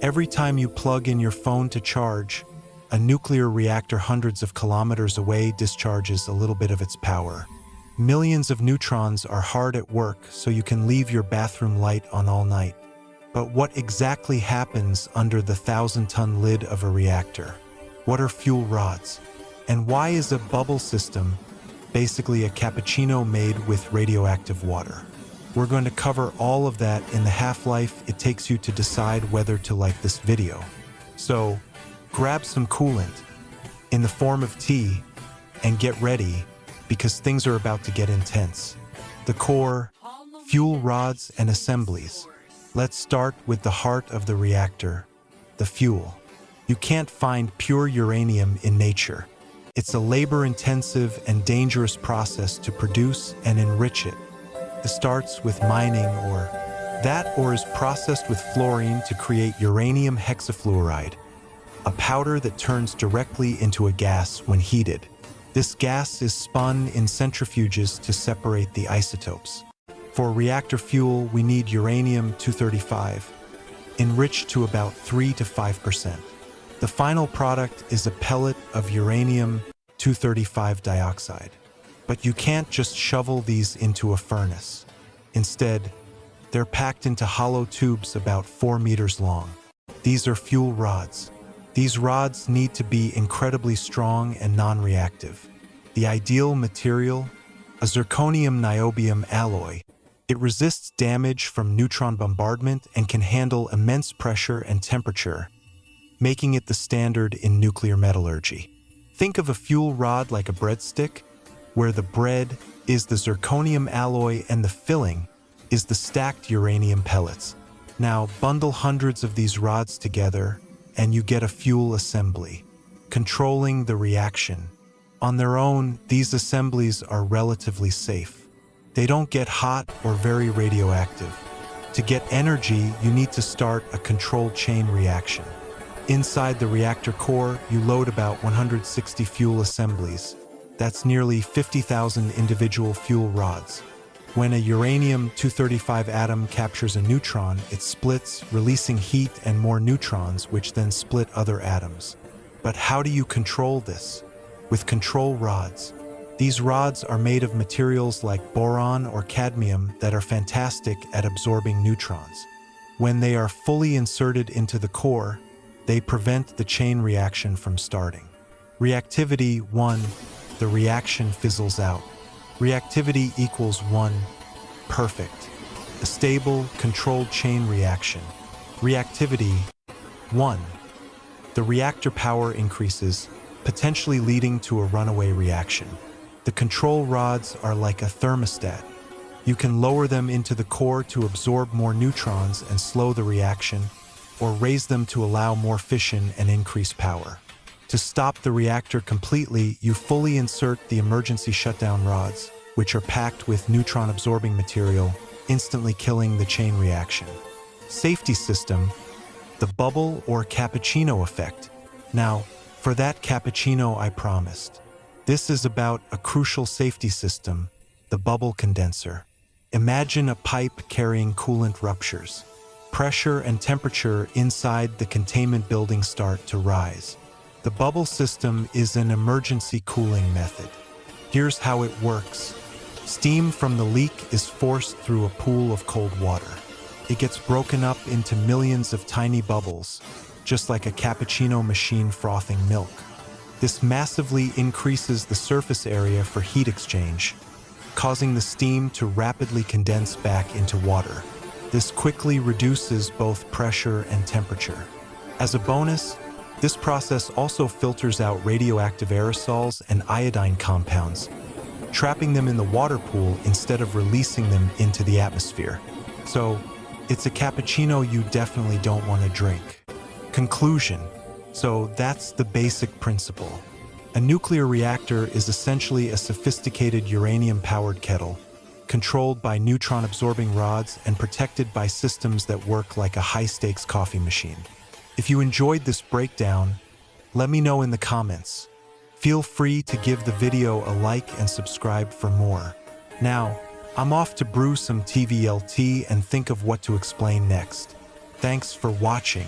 Every time you plug in your phone to charge, a nuclear reactor hundreds of kilometers away discharges a little bit of its power. Millions of neutrons are hard at work, so you can leave your bathroom light on all night. But what exactly happens under the 1,000-ton lid of a reactor? What are fuel rods? And why is a bubble system basically a cappuccino made with radioactive water? We're going to cover all of that in the half-life it takes you to decide whether to like this video. So, grab some coolant in the form of tea and get ready because things are about to get intense. The core, fuel rods, and assemblies. Let's start with the heart of the reactor, the fuel. You can't find pure uranium in nature. It's a labor-intensive and dangerous process to produce and enrich it. It starts with mining or is processed with fluorine to create uranium hexafluoride, a powder that turns directly into a gas when heated. This gas is spun in centrifuges to separate the isotopes. For reactor fuel, we need uranium-235, enriched to about 3 to 5%. The final product is a pellet of uranium-235 dioxide. But you can't just shovel these into a furnace. Instead, they're packed into hollow tubes about 4 meters long. These are fuel rods. These rods need to be incredibly strong and non-reactive. The ideal material? A zirconium-niobium alloy. It resists damage from neutron bombardment and can handle immense pressure and temperature, making it the standard in nuclear metallurgy. Think of a fuel rod like a breadstick, where the bread is the zirconium alloy and the filling is the stacked uranium pellets. Now bundle hundreds of these rods together and you get a fuel assembly, controlling the reaction. On their own, these assemblies are relatively safe. They don't get hot or very radioactive. To get energy, you need to start a controlled chain reaction. Inside the reactor core, you load about 160 fuel assemblies. That's nearly 50,000 individual fuel rods. When a uranium-235 atom captures a neutron, it splits, releasing heat and more neutrons, which then split other atoms. But how do you control this? With control rods. These rods are made of materials like boron or cadmium that are fantastic at absorbing neutrons. When they are fully inserted into the core, they prevent the chain reaction from starting. Reactivity 1. The reaction fizzles out. Reactivity equals 1. Perfect. A stable, controlled chain reaction. Reactivity 1. The reactor power increases, potentially leading to a runaway reaction. The control rods are like a thermostat. You can lower them into the core to absorb more neutrons and slow the reaction, or raise them to allow more fission and increase power. To stop the reactor completely, you fully insert the emergency shutdown rods, which are packed with neutron-absorbing material, instantly killing the chain reaction. Safety system, the bubble or cappuccino effect. Now, for that cappuccino I promised. This is about a crucial safety system, the bubble condenser. Imagine a pipe carrying coolant ruptures. Pressure and temperature inside the containment building start to rise. The bubble system is an emergency cooling method. Here's how it works. Steam from the leak is forced through a pool of cold water. It gets broken up into millions of tiny bubbles, just like a cappuccino machine frothing milk. This massively increases the surface area for heat exchange, causing the steam to rapidly condense back into water. This quickly reduces both pressure and temperature. As a bonus, this process also filters out radioactive aerosols and iodine compounds, trapping them in the water pool instead of releasing them into the atmosphere. So, it's a cappuccino you definitely don't want to drink. Conclusion. So that's the basic principle. A nuclear reactor is essentially a sophisticated uranium-powered kettle, controlled by neutron-absorbing rods and protected by systems that work like a high-stakes coffee machine. If you enjoyed this breakdown, let me know in the comments. Feel free to give the video a like and subscribe for more. Now, I'm off to brew some TVLT and think of what to explain next. Thanks for watching.